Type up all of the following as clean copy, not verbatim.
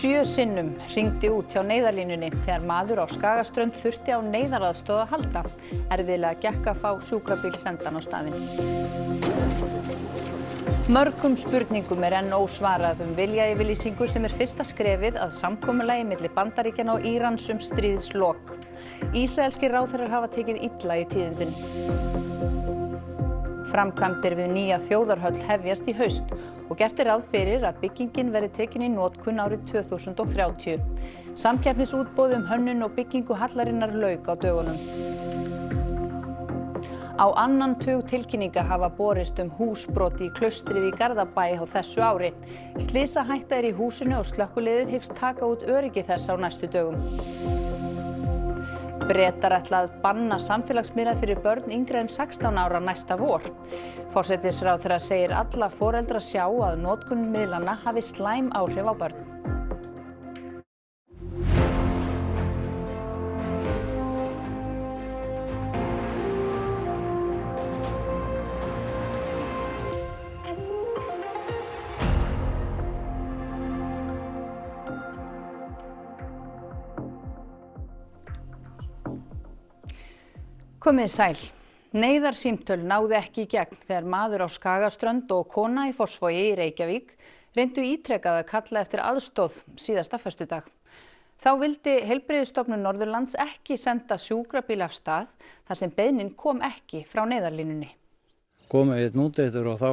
7 sinnum hringdi út hjá neyðarlínunni þegar maður á Skagaströnd þurfti á neyðaraðstoð að halda. Erfiðlega gekk að fá sjúkrabíl sendan á staðinn. Mörgum spurningum enn ósvarað viljayfirlýsingu sem fyrsta skrefið að samkomulagi milli Bandaríkjanna og Írans stríðslok. Ísraelskir ráðherrar hafa tekið illa í tíðindin. Framkvæmdir við nýja þjóðarhöll hefjast í haust og gert ráð fyrir að byggingin verði tekin í notkun árið 2030. Samkeppnisútboð hönnun og byggingu hallarinnar lauk á dögunum. Á annan tug tilkynninga hafa borist húsbrot í klaustrið í Garðabæ á þessu ári. Slysahætta í húsinu og slökkviliðið hyggst taka út öryggi þess á næstu dögum. Bretar ætla að banna samfélagsmiðla fyrir börn yngri en 16 ára næsta vor. Forsætisráðherra segir alla foreldra sjá að notkun miðlanna hafi slæm áhrif á börn. Komið sæl. Neyðarsímtöl náðu ekki í gegn þegar maður á Skagaströnd og kona í Fossvogi í Reykjavík reyndu ítrekað að kalla eftir aðstoð síðasta föstudag. Þá vildi Heilbrigðisstofnun Norðurlands ekki senda sjúkrabíl af stað þar sem beiðnin kom ekki frá neyðarlínunni. Komið við núteitur og þá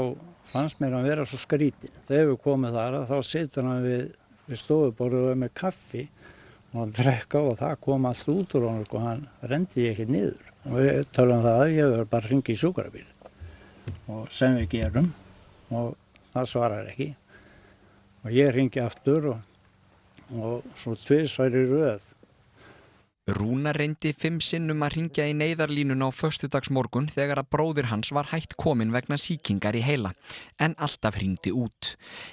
fannst mér hann vera svo skrítinn. Þegar við komum þar þá situr hann við stofuborðið með kaffi og hann drekka og það kom allt út úr honum og hann renndi ekki niður. Og við tölum það að ég verður bara að hringja í sjúkrabíl og sem við gerum og það svarar ekki og ég hringi aftur og svo tvisvar í röð. Rúnar reyndi 5 sinnum að hringja í neyðarlínuna á föstudagsmorgun þegar að bróðir hans var hætt kominn vegna sýkingar í heila, en alltaf hringdi út.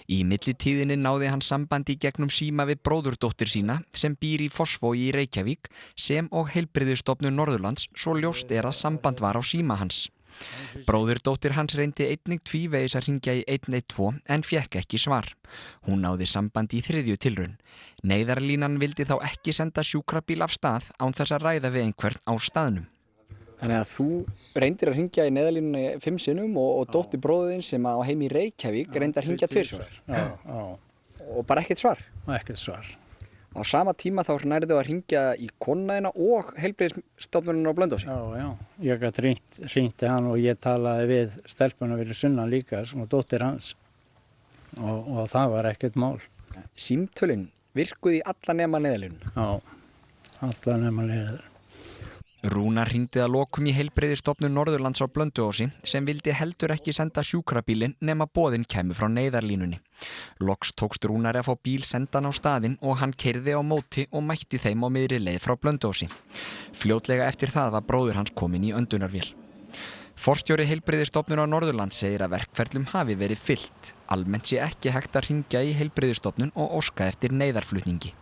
Í millitíðinni náði hann sambandi í gegnum síma við bróðurdóttir sína sem býr í Fossvogi í Reykjavík sem og Heilbrigðisstofnun Norðurlands svo ljóst að samband var á síma hans. Bróðurdóttir hans reyndi einnig tvívegis að hringja í 112 en fékk ekki svar. Hún náði sambandi í 3. tilraun. Neyðarlínan vildi þá ekki senda sjúkrabíl af stað án þess að ræða við einhvern á staðnum. Þannig að þú reyndir að hringja í neyðarlínunni 5 sinnum og dóttir bróðin sem á heim í Reykjavík reyndi að hringja 2 sinnum. Já. Og bara ekkert svar? Ekkert svar. Á sama tíma þá nærðu að hringja í konuna og Heilbrigðisstofnunina á Blönduósi? Já. Ég gat hringti hann og ég talaði við stelpuna fyrir sunnan líka og dóttir hans og það var ekkert mál. Símtölin virkuði í alla nema neyðarlínuna? Já, alla nema neyðarlínuna. Rúnar hringdi að lokum í Heilbrigðisstofnun Norðurlands á Blönduósi sem vildi heldur ekki senda sjúkrabílinn nema boðin kæmu frá neyðarlínunni. Loks tókst Rúnar að fá bíl sendan á staðinn og hann keyrði á móti og mætti þeim á miðri leið frá Blönduósi. Fljótlega eftir það var bróðir hans kominn í öndunarvél. Forstjóri Heilbrigðisstofnunar Norðurlands segir að verkferlum hafi verið fylgt. Almennt sé ekki hægt að hringja í Heilbrigðisstofnun og óska eftir neyðarflutningi.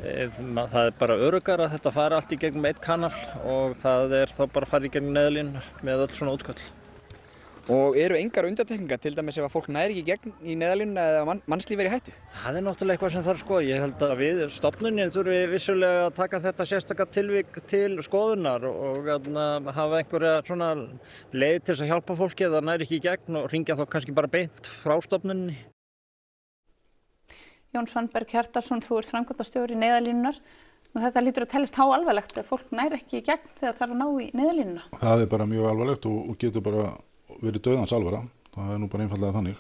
Það bara öruggara að þetta fari allt í gegnum einn kanal og það þá bara farið í gegnum neyðarlínuna með öll svona útköll. Og eru engar undantekningar til dæmis ef að fólk næri ekki gegn í neyðarlínuna eða mannslíf er í hættu? Það náttúrulega eitthvað sem þarf skoða. Ég held að við stofnunin þurfum vissulega að taka þetta sérstaka tilvik til skoðunar og hafa einhverja svona leið til að hjálpa fólki eða næri ekki í gegn og hringja þá kannski bara beint frá stofnuninni. Jón Svanberg Hjartarson, þú ert framkvæmdastjóri neyðarlínunar. Þetta lítur að teljast háalvarlegt að fólk næri ekki í gegn þegar það þarf að ná í neyðarlínuna. Það bara mjög alvarlegt og getur bara verið dauðans alvara. Það nú bara einfaldlega þannig.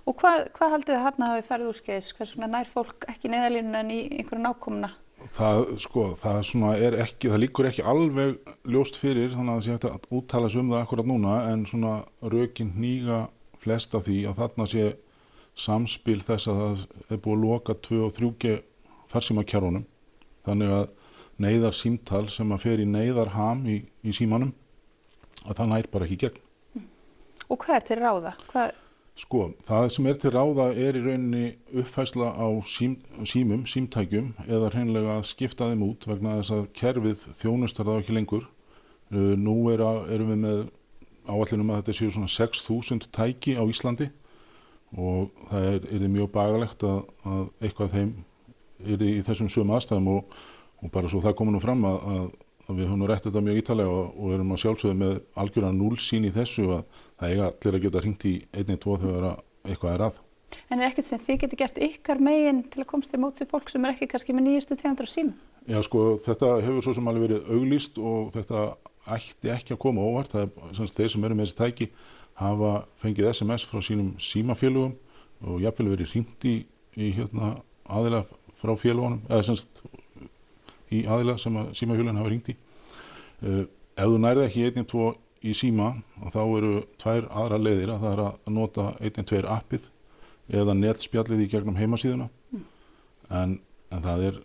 Og hvað haldið þið þarna hafi farið úrskeiðis? Hvers vegna nær fólk ekki neyðarlínuna en í einhverju nákomna? Það liggur ekki alveg ljóst fyrir, þannig að það sé hægt að úttala sig það akkurat núna, en svona rökin hníga flest af því að þarna sé samspil þess að það búið að loka 2 og 3G farsímakerfunum. Þannig að neyðarsímtal sem að fer í neyðarham í símanum, að það nær bara ekki í gegn. Og hvað til ráða? Það sem til ráða í rauninni uppfærsla á símtækjum eða hreinlega að skipta þeim út vegna þess að kerfið þjónustar það ekki lengur. Nú erum við með áætlunum að þetta séu svona 6.000 tæki á Íslandi og það yrði mjög bagalegt að eitthvað þeim yrði í þessum sömu aðstæðum og bara svo það komið nú fram að við höfum nú rætt þetta mjög ítarlega og erum að sjálfsögðu með algjörlega núllsýn í þessu að það eiga allir að geta hringt í 112 þegar eitthvað að. En ekkert sem þið geti gert ykkar megin til að komast til móts við fólk sem ekki kannski með nýjustu tegundir á síma? Já sko, þetta hefur svo sem alveg verið auglýst og þetta ætti ekki að koma óvart. Það þeir sem eru með þessi tæki hafa fengið SMS frá sínum símafélögum og jafnvel verið hringt í aðila frá félögunum, eða í aðila sem símafélögin hafa hringt í. Ef þú nærði ekki 112 í síma, þá eru tvær aðra leiðir, það er að nota 112 appið eða netspjallið í gegnum heimasíðuna. En það er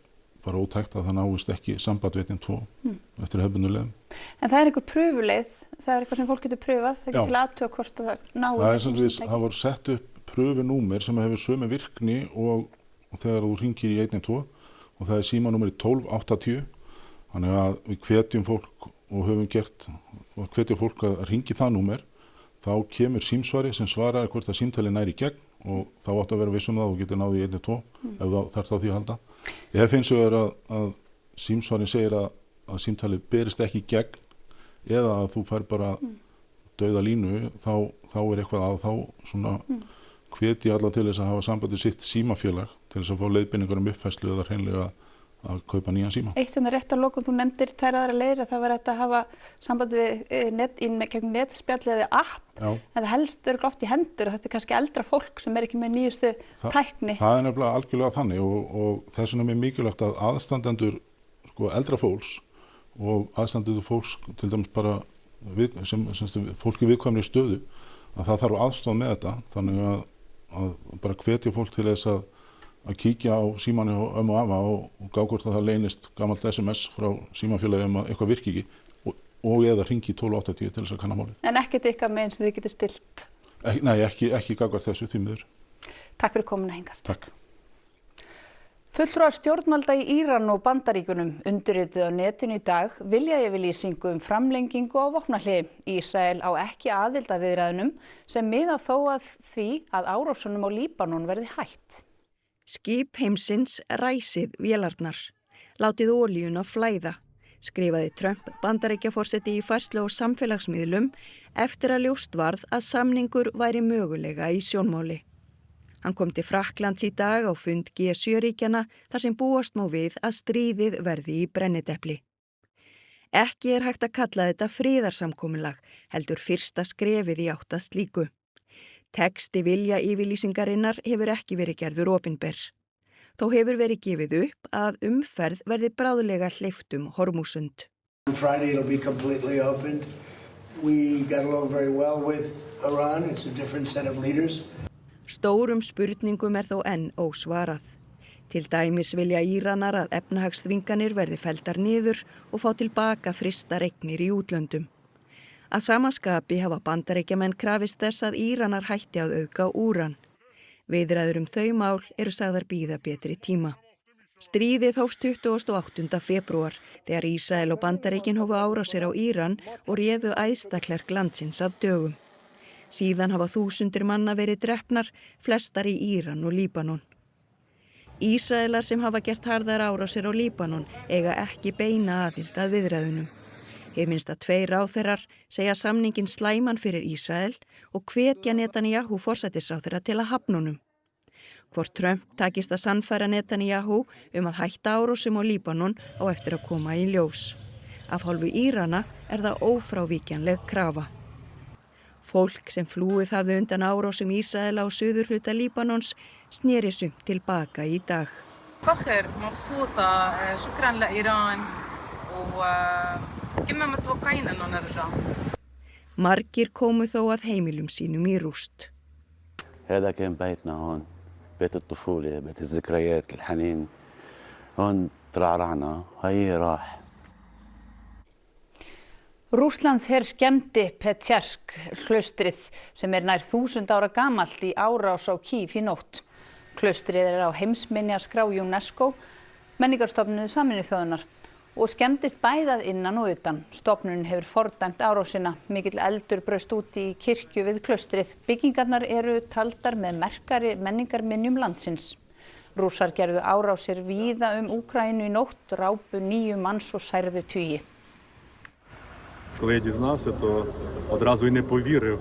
bara ótækt að það náist ekki samband við 112 eftir hefðbundnu leiðum. En það er einhver pröfuleið, það er eitthvað sem fólk getur pröfað, það getur til aðtöga hvort það náir. Það voru sett upp pröfunúmer sem hefur sömu virkni og þegar þú hringir í 112 og það er símanúmerið 1280. Þannig að við hvetjum fólk og höfum gert og hvetjum fólk að hringi það númer, þá kemur símsvari sem svarar hvort að símtalið nær í gegn og þá átt að vera viss það og getur náði í 112 ef það þarf þá því að halda. Ég finnst að símsvarin segir að símtalið berist ekki í gegn eða að þú fær bara dauða línu, þá er eitthvað að þá svona hvetja alla til þess að hafa sambandið sitt símafélag til þess að fá leiðbeiningar uppfærslu eða hreinlega að kaupa nýjan síma. Eitt rétt að lokum, þú nefndir tvær aðra leiðir að það var hægt að hafa samband við gegnum netspjall eða app, en það helst örugglega oft í hendur og þetta er kannski eldra fólk sem er ekki með nýjustu tækni. Það er nefnilega algjörlega þannig og þess vegna er mikilvægt að aðstandendur eldra fólks og aðstandendur fólks til dæmis bara fólk í viðkvæmri stöðu að það þarf aðstoð með þetta, þannig að bara hvetja fólk til þess að kíkja á símanni og ömmu og afa og gá hvort að það leynist gamalt SMS frá símafélagi að eitthvað virki ekki og eða hringi 1280 til þess að kanna málið. En ekkert ykkar megin sem þið getur stilt? Nei, ekki gagnvart þessu því miður. Takk fyrir komuna hingað. Takk. Fulltrúar stjórnvalda í Íran og Bandaríkjunum undirrituðu á netinu í dag viljayfirlýsingu framlengingu á vopnahléi. Ísrael á ekki aðild að viðræðunum sem miða þó að því að árásunum á Líbanon verði hætt. Skip heimsins ræsið vélarnar. Látið olíuna flæða, skrifaði Trump Bandaríkjaforseti í færslu á samfélagsmiðlum eftir að ljóst varð að samningur væri mögulega í sjónmáli. Hann kom til Frakklands í dag á fund G7-ríkjanna þar sem búast má við að stríðið verði í brennidepli. Ekki er hægt að kalla þetta friðarsamkomulag, heldur fyrsta skrefið í átt að slíku. Texti viljayfirlýsingarinnar hefur ekki verið gerður opinber. Þó hefur verið gefið upp að umferð verði bráðlega hleypt Hormúsund. On Friday it'll be completely opened. We got along very well with Iran. It's a different set of leaders. Stórum spurningum er þó enn ósvarað. Til dæmis vilja Íranar að efnahagsþvinganir verði felldar niður og fá tilbaka frystar eignir í útlöndum. Að sama skapi hafa Bandaríkjamenn krafist þess að Íranar hætti að auðga úran. Viðræður þau mál eru sagðar bíða betri tíma. Stríðið hófst 28. febrúar þegar Ísrael og Bandaríkin hófu árásir á Íran og réðu æðstaklerk landsins af dögum. Síðan hafa þúsundir manna verið drepnar, flestar í Íran og Líbanon. Ísraelar sem hafa gert harðar árásir á Líbanon eiga ekki beina aðild að viðræðunum. Hið minnsta 2 ráðherrar segja samningin slæman fyrir Ísrael og hvetja Netanyahu forsætisráðherra til að hafna honum. Hvort Trump takist að sannfæra Netanyahu að hætta árásum á Líbanon á eftir að koma í ljós. Af hálfu Írana er það ófrávíkjanleg krafa. Fólk sem flúið hafði undan árásum Ísraela á suðurhluta Líbanons sneri sumt tilbaka í dag. فخر مبسوطة شكرا لإيران وكنا متوقعين إنه نرجع. Margir komu þó að heimilum sínum í rúst. هذا كان بيتنا هون، بيت الطفولة، بيت الذكريات، الحنين. هون ترعرعنا، هي راح. Rússlandsher skemmdi Petjersk klaustrið sem nær 1000 ára gamalt í árás á Kív í nótt. Klaustrið á heimsminjaskrá UNESCO, menningarstofnunar Sameinuðu þjóðanna og skemmdist bæði að innan og utan. Stofnunin hefur fordæmt árásina. Mikill eldur braust út í kirkju við klaustrið. Byggingarnar eru taldar með merkari menningarminjum landsins. Rússar gerðu árásir víða Úkraínu í nótt, rápu 9 manns og særðu tugi. Коли я дізнався, то одразу і не повірив,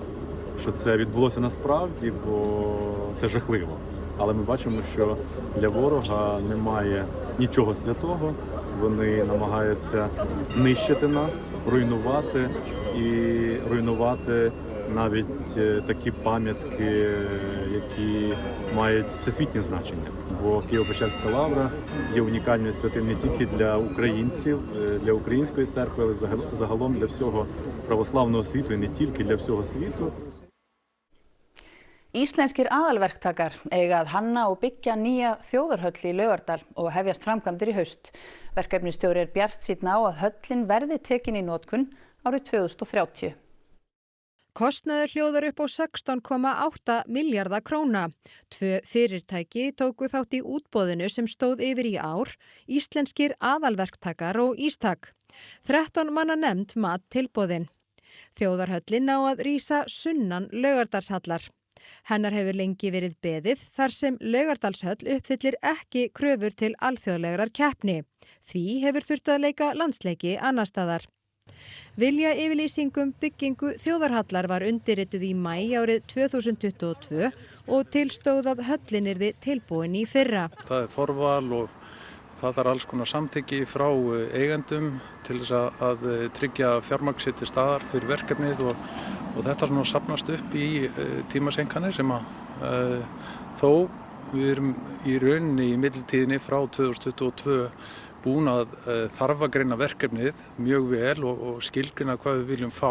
що це відбулося насправді, бо це жахливо. Але ми бачимо, що для ворога немає нічого святого. Вони намагаються нищити нас, руйнувати і руйнувати навіть такі пам'ятки, які мають всесвітнє значення. Бо Києво-Печерська лавра є унікальною святим не тільки для українців, для української церкви, але загалом для всього православного світу і не тільки для всього світу. Íslenskir aðalverktakar eiga að hanna og byggja nýja þjóðarhöll í Laugardal og hefjast framkvæmdir í haust. Verkefnisstjóri bjartsýnn á að höllin verði tekin í notkun árið 2030. Kostnaður hljóðar upp á 16,8 milljarða króna. 2 fyrirtæki tóku þátt í útboðinu sem stóð yfir í ár, Íslenskir aðalverktakar og Ístak. 13 manna nefnd mat tilboðin. Þjóðarhöllin á að rísa sunnan Laugardalshallar. Hennar hefur lengi verið beðið þar sem Laugardalshöll uppfyllir ekki kröfur til alþjóðlegrar keppni. Því hefur þurft að leika landsleiki annar staðar. Vilja yfirlýsingum byggingu þjóðarhallar var undirrituð í maí árið 2022 og tilstóð að höllin yrði tilbúin í fyrra. Það forval og það þarf alls konar samþykki frá eigendum til þess að tryggja fjármagn sitt til staðar fyrir verkefnið og þetta svona safnast upp í tímaseinkanir sem að þó við erum í rauninni í millitíðinni frá 2022 búin að þarfagreina verkefnið mjög vel og skilgreina hvað við viljum fá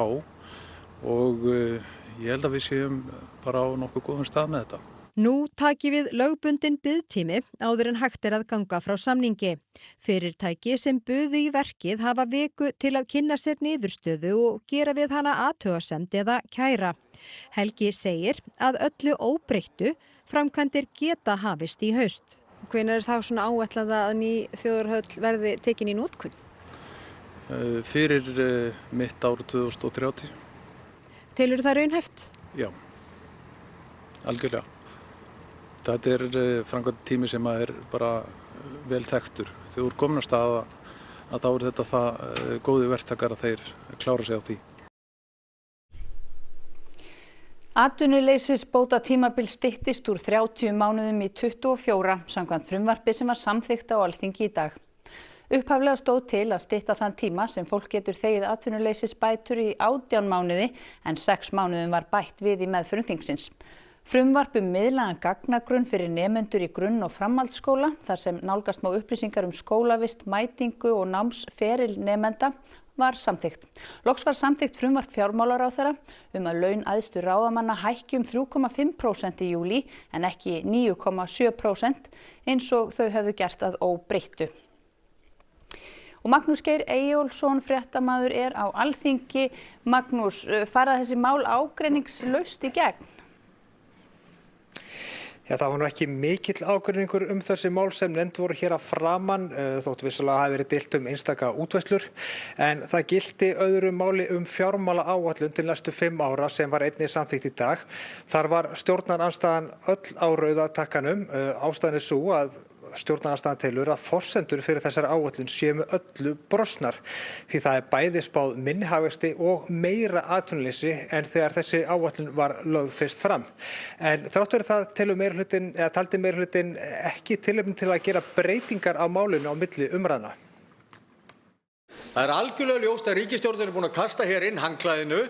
og ég held að við séum bara á nokkuð góðum stað með þetta. Nú taki við lögbundin biðtími áður en hægt að ganga frá samningi. Fyrirtæki sem buðu í verkið hafa viku til að kynna sér niðurstöðu og gera við hana athugasemd eða kæra. Helgi segir að öllu óbreyttu framkvæmdir geta hafist í haust. Hvenær þá svona áætlað að ný þjóðarhöll verði tekin í notkun? Fyrir mitt ár 2030. Telur það raunhæft? Já, algjörlega. Þetta framkvæmdatími sem er bara vel þekktur. Þegar þú komin á stað að þá þetta það góði verktakar að þeir klára sig á því. Atvinnuleysisbóta tímabil styttist úr 30 mánuðum í 24 samkvæmt frumvarpi sem var samþykkt á Alþingi í dag. Upphaflega stóð til að stytta þann tíma sem fólk getur þegið atvinnuleysisbætur í 18 mánuði en 6 mánuðum var bætt við í meðförum þingsins. Frumvarp miðlægan gagnagrunn fyrir nemendur í grunn- og framhaldsskóla þar sem nálgast má upplýsingar mætingu og námsferil nemenda var samþykkt. Loks var samþykkt frumvarp fjármálaráðherra að laun æðstu ráðamanna hækki 3,5% í júlí en ekki 9,7% eins og þau höfðu gert að óbreyttu. Og Magnús Geir Eyjólfsson fréttamaður á Alþingi. Magnús, fara þessi mál ágreiningslaust í gegn? Já, það var nú ekki mikill ágreiningur þessi mál sem nefnd voru hér að framan, þótt vissulega hafi verið deilt einstaka útfærslur, en það gilti öðru máli fjármálaáætlun til næstu 5 ára sem var einnig samþykkt í dag. Þar var stjórnarandstaðan öll á rauða takkanum, ástæðan sú að stjórnarandstaðan telur að forsendur fyrir þessari áætlun séu með öllu brostnar því það bæði spáð minni hagvexti og meira atvinnuleysi en þegar þessi áætlun var lögð fyrst fram. En þrátt fyrir það taldi meirihlutinn ekki tilefni til að gera breytingar á málinu á milli umræðna. Það algjörlega ljóst að ríkisstjórnin búin að kasta hér inn handklæðinu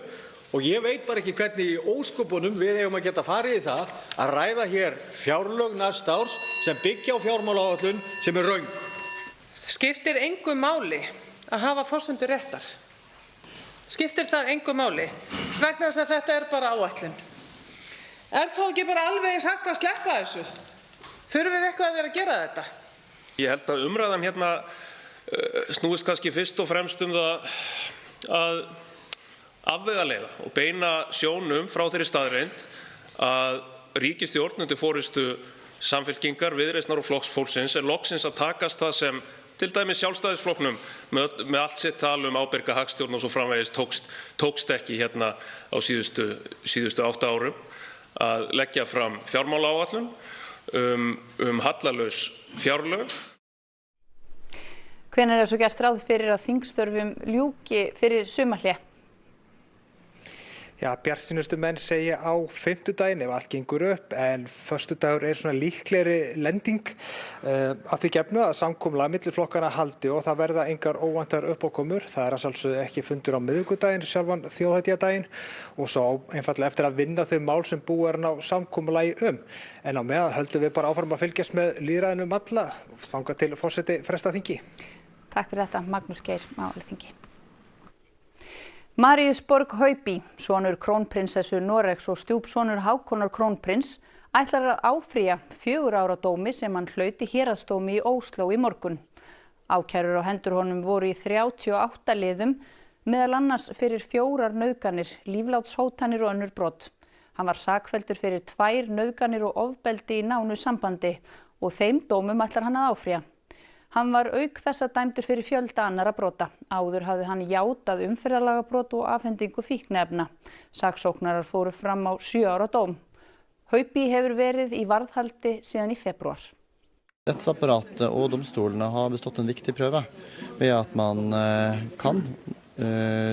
og ég veit bara ekki hvernig í ósköpunum við eigum að geta farið í það að ræða hér fjárlög næsta árs sem byggja á fjármálaáætlun sem röng. Skiptir engu máli að hafa forsendur réttar. Skiptir það engu máli vegna þess að þetta bara áætlun. Þá ekki bara alveg eins hægt að sleppa þessu? Þurfum við eitthvað að vera að gera þetta? Ég held að umræðan hérna snúist kannski fyrst og fremst það að afvegaleiða og beina sjónum frá þeirri staðreynd að ríkisstjórn undir forystu Samfylkingar, Viðreisnar og Flokks fólksins loksins að takast það sem til dæmis Sjálfstæðisflokknum með allt sitt tal ábyrga hagstjórn og svo framvegis tókst ekki hérna á síðustu 8 árum að leggja fram fjármálaáætlun hallalaus fjárlög. Hvenær svo gert ráð fyrir að þingstörfum ljúki fyrir sumarhlé? Já, bjartsýnustu menn segja á fimmtudaginn ef allt gengur upp, en föstudagur svona líklegri lending að því gefnu að samkomulag milli flokkana haldi og það verða engar óvæntar uppákomur. Það að sjálfsögðu ekki fundur á miðvikudaginn, sjálfan þjóðhátíðardaginn, og svo einfaldlega eftir að vinna þau mál sem búið ná samkomulagi En á meðan höldum við bara áfram að fylgjast með lýðræðinu alla, þangað til forseti fresta þingi. Takk fyrir þetta, Magnús Geir á Alþingi. Marius Borg Haupi, sonur krónprinsessu Noregs og stjúpsonur Hákonar krónprins, ætlar að áfrýja 4 ára dómi sem hann hlaut í héraðsdómi í Ósló í morgun. Ákærur á hendur honum voru í 38 liðum, meðal annars fyrir 4 nauðganir, líflátshótanir og önnur brot. Hann var sakfelldur fyrir 2 nauðganir og ofbeldi í nánu sambandi og þeim dómum ætlar hann að áfrýja. Hann var auk þessa dæmdur fyrir fjölda annara brota. Áður hafði hann játað umferðarlagabrot og afhendingu fíkniefna. Saksóknarar fóru fram á 7 ára dóm. Haupi hefur verið í varðhaldi síðan í februar. Rettsapparatet og domstolene har bestått en viktig prøve ved at man kan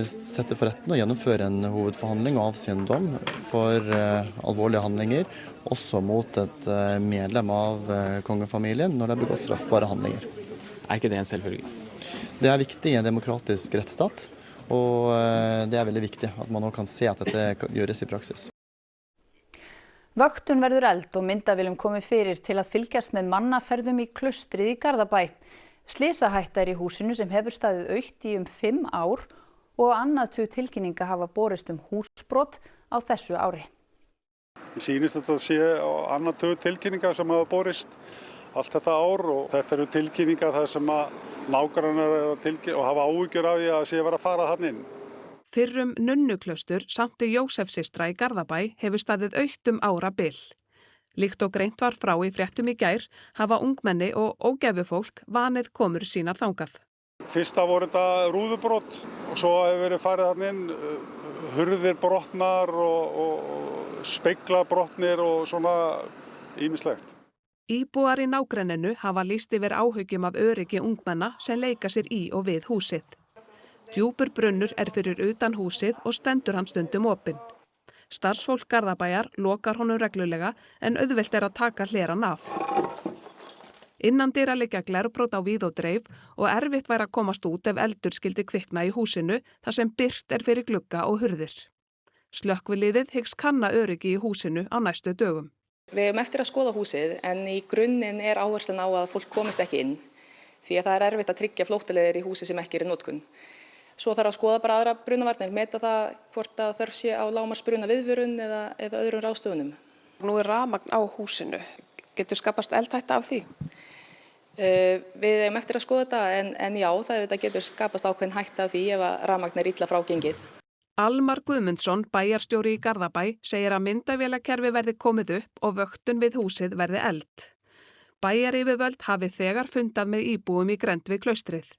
sette for retten og gjennomføre en hovedforhandling og avsi en dom for alvorlige handlinger, også mot et medlem av kongefamilien når det begått straffbare handlinger. Ikke det en selvfølge? Det viktig i en demokratisk rettsstat, og det veldig viktig at man nå kan se at dette gjøres i praksis. Vöktun verður eld og myndavilum komi fyrir til að fylgjast með mannaferðum í klaustrið í Garðabæ. Slysahætta í húsinu sem hefur staðið autt í 5 ár og annað tug tilkynninga hafa borist húsbrot á þessu ári. Ég sýnist að þetta sé annað tug tilkynninga sem hafa borist allt þetta ár og þetta eru tilkynningar þar sem að nágrannar og hafa áhyggjur af því að sé verið að fara þarna inn. Fyrrum nunnuklaustur Sankti Jósefssystra í Garðabæ hefur staðið autt árabil. Líkt og greint var frá í fréttum í gær hafa ungmenni og ógæfufólk vanið komur sínar þangað. Fyrsta voru þetta rúðubrot og svo hefur verið farið þarna inn hurðir brotnar og speglar brotnir og svona ýmislegt. Íbúar í nágrenninu hafa lýst yfir áhyggjum af öryggi ungmenna sem leika sér í og við húsið. Djúpur brunnur fyrir utan húsið og stendur hann stundum opinn. Starfsfólk Garðabæjar lokar honum reglulega en auðvelt að taka hleran af. Innandyra liggja glerbrot á víð og dreif og erfitt væri að komast út ef eldur skyldi kvikna í húsinu þar sem byrt fyrir glugga og hurðir. Slökkviliðið hyggst kanna öryggi í húsinu á næstu dögum. Við eigum eftir að skoða húsið en í grunninn áherslan á að fólk komist ekki inn því að það erfitt að tryggja flóttaleiðir í húsi sem ekki í notkun. Svo þarf að skoða bara aðra brunavarnir, meta það hvort að þörf sé á lágmarksbruna viðvörun eða öðrum ráðstöfunum. Nú rafmagn á húsinu. Getur skapast eldhætta af því? Við eigum eftir að skoða þetta en já, það getur skapast ákveðin hætta af því ef að rafmagn illa frágengið. Almar Guðmundsson, bæjarstjóri í Garðabæ, segir að myndavélakerfi verði komið upp og vöktun við húsið verði eld. Bæjaryfirvöld hafi þegar fundað með íbúum í grennd við klaustrið.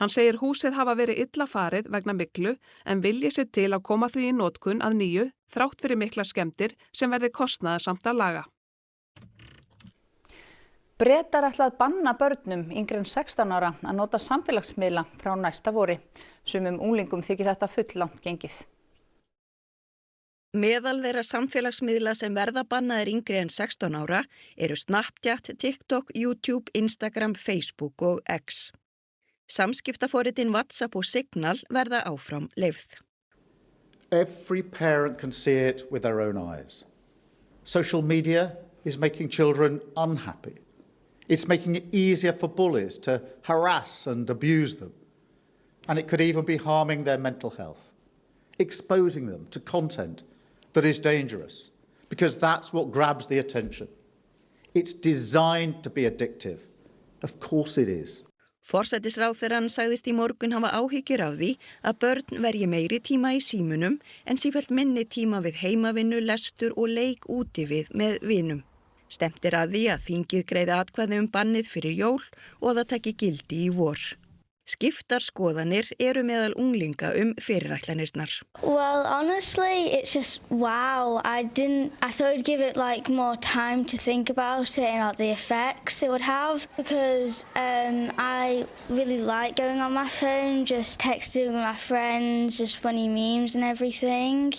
Hann segir húsið hafa verið illa farið vegna myglu en vilji sér til að koma því í notkun að nýju þrátt fyrir mikla skemmdir sem verði kostnaðarsamt að laga. Bretar ætla að banna börnum yngri en 16 ára að nota samfélagsmiðla frá næsta vori. Sumum unglingum þykir þetta fulllangt gengið. Meðal þeirra samfélagsmiðla sem verða bannaðir yngri en 16 ára eru Snapchat, TikTok, YouTube, Instagram, Facebook og X. Samskiptaforritin WhatsApp og Signal verða áfram leyfð. Every parent can see it with their own eyes. Social media is making children unhappy. It's making it easier for bullies to harass and abuse them. And it could even be harming their mental health, exposing them to content that is dangerous, because that's what grabs the attention. It's designed to be addictive. Of course it is. Forsætisráðherrann sagðist í morgun hafa áhyggjur af því að börn verji meiri tíma í símunum en sífellt minni tíma við heimavinnu, lestur og leik úti við með vinum. Stefnt að því að þingið greiði atkvæði bannið fyrir jól og að það taki gildi í vor. Skiptar skoðanir eru meðal unglinga fyrirætlanirnar. Well, honestly, it's just wow. I thought it'd give it like more time to think about it and the effects it would have because I really like going on my phone, just texting with my friends, just funny memes and everything.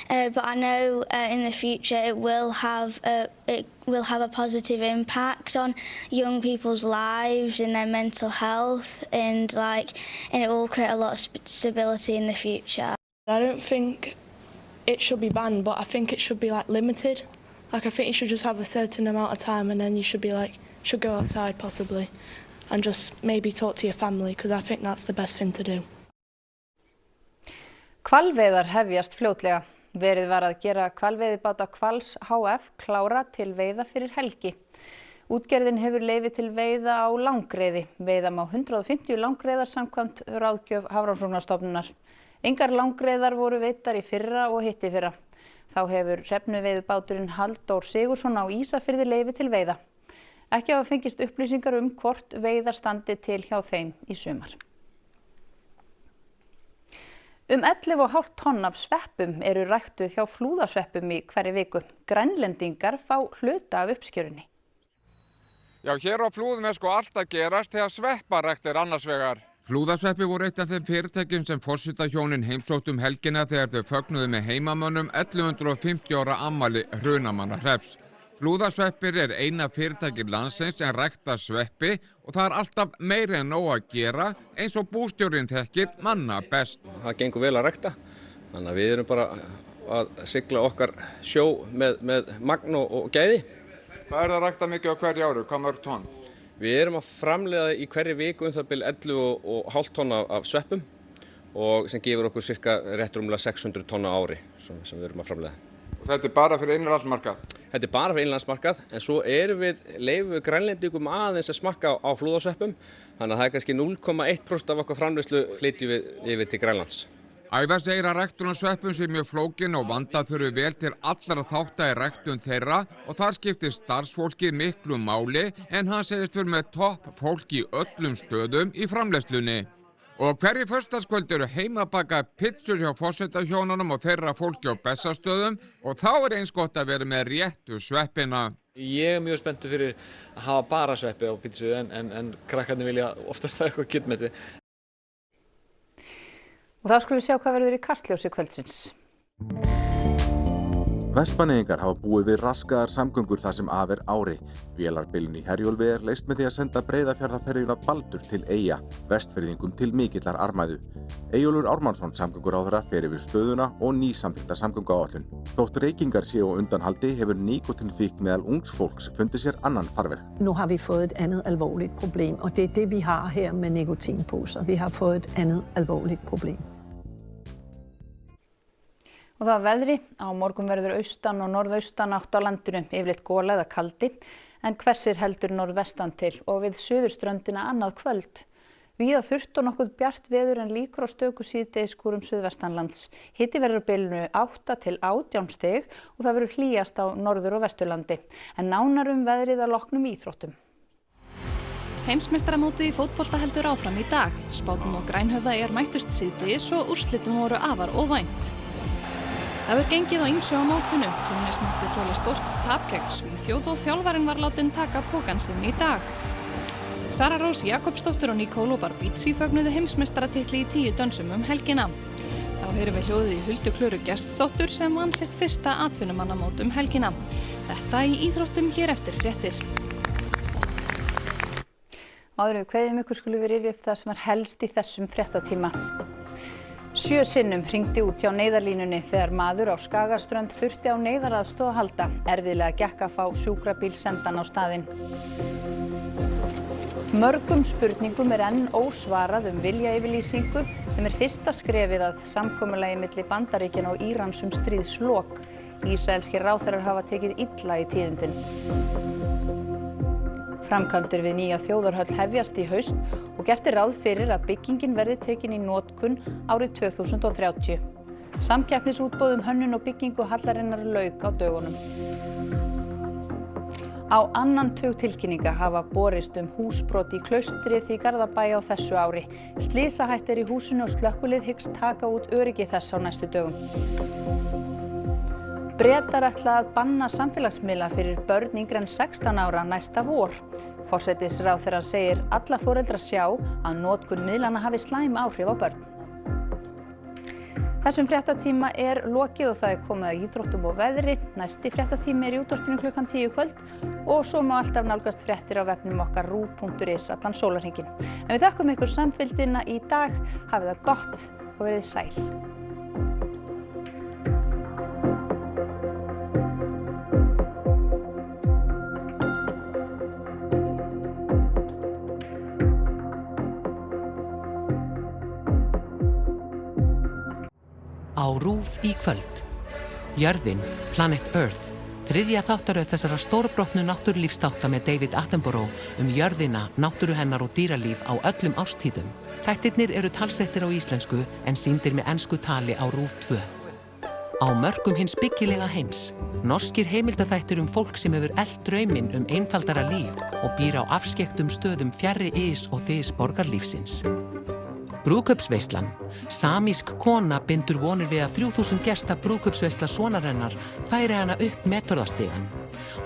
But I know in the future it will have a positive impact on young people's lives and their mental health and it will create a lot of stability in the future. I don't think it should be banned, but I think it should be limited. I think you should just have a certain amount of time and then you should be should go outside possibly and just maybe talk to your family because I think that's the best thing to do. Hvalveiðar hefjast fljótlega. Verið var að gera hvalveiðibáta Hvals HF klára til veiða fyrir helgi. Útgerðin hefur leyfi til veiða á langreyði. Veiða má 150 langreyðar samkvæmt ráðgjöf Hafrannsóknastofnunar. Engar langreyðar voru veiddar í fyrra og hittifyrra. Þá hefur hrefnuveiðibáturinn Halldór Sigurðsson á Ísafirði leyfi til veiða. Ekki hafa fengist upplýsingar hvort veiðar standi til hjá þeim í sumar. 11,5 tonn af sveppum eru ræktuð hjá flúðasveppum í hverri viku. Grænlendingar fá hluta af uppskjörunni. Já, hér á Flúðum sko allt að gerast þegar svepparækt annars vegar. Flúðasveppi voru eitt af þeim fyrirtækjum sem forsetahjónin heimsóttu helgina þegar þau fögnuðu með heimamönnum 1150 ára afmæli Hrunamannahrepps. Flúðasveppir eina fyrirtæki landsins en ræktar sveppi og það alltaf meira en nóg að gera eins og bústjórinn þekkir manna best. Það gengur vel að rækta, þannig að við erum bara að sigla okkar sjó með magn og gæði. Hvað það að rækta mikið á hverju ári? Hvað mörg tonn? Við erum að framleiða í hverri viku það bil 11,5 tonn af sveppum og sem gefur okkur cirka rétt rúmlega 600 tonn á ári sem við erum að framleiða. Og þetta bara fyrir innanlandsmarkað? Þetta bara fyrir innanlandsmarkað, en svo leyfum við Grænlendingum aðeins að smakka á flúðasveppum, þannig að það kannski 0,1% af okkar framleiðslu flytjum við yfir til Grænlands. Ævar segir að ræktun á sveppum sé mjög flókin og vandað þurfi vel til allra þátta í ræktun þeirra og þar skiptir starfsfólki miklu máli en hann segist fyrir með topp fólk í öllum stöðum í framleiðslunni. Og hverju föstudagskvöld eru heimabaka pizzur hjá forsetahjónunum og þeirra fólki á Bessastöðum og þá eins gott að vera með réttu sveppina. Ég mjög spenntur fyrir að hafa bara sveppi á pizzu en krakkarnir vilja oftast hafa eitthvað kjötmeti. Og þá skulum við sjá hvað verður í Kastljósi kvöldsins. Vestmannaeyingar hafa búið við raskaðar samgöngur þar sem af ári. Vélarbilun í Herjólfi leyst með því að senda Breiðafjarðarferjuna Baldur til Eyja, Vestfirðingum til mikillar armæðu. Eyjólfur Ármannsson samgönguráðherra fer yfir stöðuna og nýsamþykkta samgönguáætlun. Þótt reykingar séu á undanhaldi hefur nikótínfíkn meðal ungs fólks fundið sér annan farveg. Nu har vi fået et andet alvorligt problem, og det det vi har her med nikotinposer. Vi har fået et andet alvorligt problem. Og það veðri, á morgun verður austan og norðaustan átt á landinu, yfirleitt gola eða kaldi, en hvessir heldur norðvestan til og við suðurströndina annað kvöld. Víða þurrt og nokkuð bjart veður en líkur á stöku síðdegisskúrum suðvestanlands. Hiti verður á bilinu 8 til 18 stig og það verður hlýjast á norður- og vesturlandi, en nánar veðrið að loknum íþróttum. Heimsmeistaramótið í fótbolta heldur áfram í dag. Spátn og Grænhöfða mættust síðdegis og úrslitin voru afar óvænt. Það hefur gengið á ýmsu á mótinu. Túnis mátti þola stórt tap gegn Svíþjóð og þjálfarinn var látinn taka pokann sinn í dag. Sara Rós Jakobsdóttir og Nicolo Barbici fögnuðu heimsmeistaratitli í 10 dönsum helgina. Þá heyrum við hljóðið í Huldu Klöru Gestsdóttur sem vann sitt fyrsta atvinnumannamót helgina. Þetta í íþróttum hér eftir fréttir. Áður en við kveðjum ykkur skulum við rifja upp það sem helst í þessum fréttatíma. 7 sinnum hringdi út hjá neyðarlínunni þegar maður á Skagaströnd þurfti á neyðaraðstoð að halda. Erfiðlega gekk að fá sjúkrabíl sendan á staðinn. Mörgum spurningum enn ósvarað viljayfirlýsingu sem fyrsta skrefið að samkomulagi milli Bandaríkjanna og Írans stríðslok. Ísraelskir ráðherrar hafa tekið illa í tíðindin. Framkvæmdir við nýja þjóðarhöll hefjast í haust og gert ráð fyrir að byggingin verði tekin í notkun árið 2030. Samkeppnisútboðum hönnun og byggingu hallarinnar lauk á dögunum. Á annan tug tilkynninga hafa borist húsbrot í Klaustrið í Garðabæ á þessu ári. Slysahætta í húsinu og slökkvilið hyggst taka út öryggi þess á næstu dögum. Bretar ætla að banna samfélagsmiðla fyrir börn yngri en 16 ára næsta vor. Forsætisráðherra segir alla foreldra sjá að notkun miðlana hafi slæm áhrif á börn. Þessum fréttatíma lokið og það komið að íþróttum og veðri. Næsti fréttatími í útvarpinu klukkan 10 kvöld og svo má alltaf nálgast fréttir á vefnum okkar ruv.is allan sólarhringinn. En við þakkum ykkur samfylgdina í dag. Hafið það gott og verið sæl. Á RÚV í kvöld. Jörðin, Planet Earth, þriðja þáttaröð þessara stórbrotnu náttúrulífsþátta með David Attenborough jörðina, náttúru hennar og dýralíf á öllum árstíðum. Þættirnir eru talsettir á íslensku en sýndir með ensku tali á RÚV 2. Á mörkum hins byggilega heims. Norskir heimildaþættir fólk sem hefur elt drauminn einfaldara líf og býr á afskekktum stöðum fjarri ys og þys borgarlífsins. Brúðkaupsveislan. Samísk kona bindur vonir við að 3000 gesta brúðkaupsveisla sonar hennar færi hana upp metorðastigann.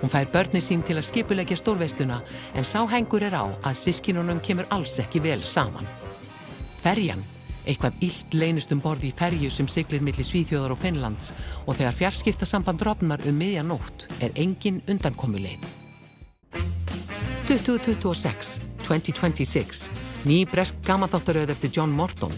Hún fær börnin sín til að skipuleggja stórveisluna en sá hengur á að systkinunum kemur alls ekki vel saman. Ferjan. Eitthvað illt leynist borð í ferju sem siglir milli Svíþjóðar og Finnlands og þegar fjarskiptasamband rofnar miðja nótt engin undankomuleið. 2026. Ný bresk gamanþáttaröð eftir John Morton.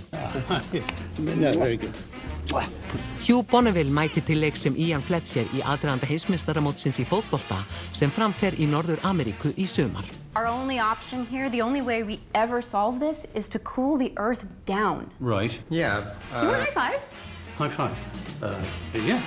Hugh Bonneville mætir til leiks sem Ian Fletcher í aðdraganda heimsmeistaramótsins í fótbolta sem fram fer í Norður-Ameríku í sumar. Our only option here, the only way we ever solve this is to cool the earth down. Right. Yeah. You want a high five? High five. Yeah.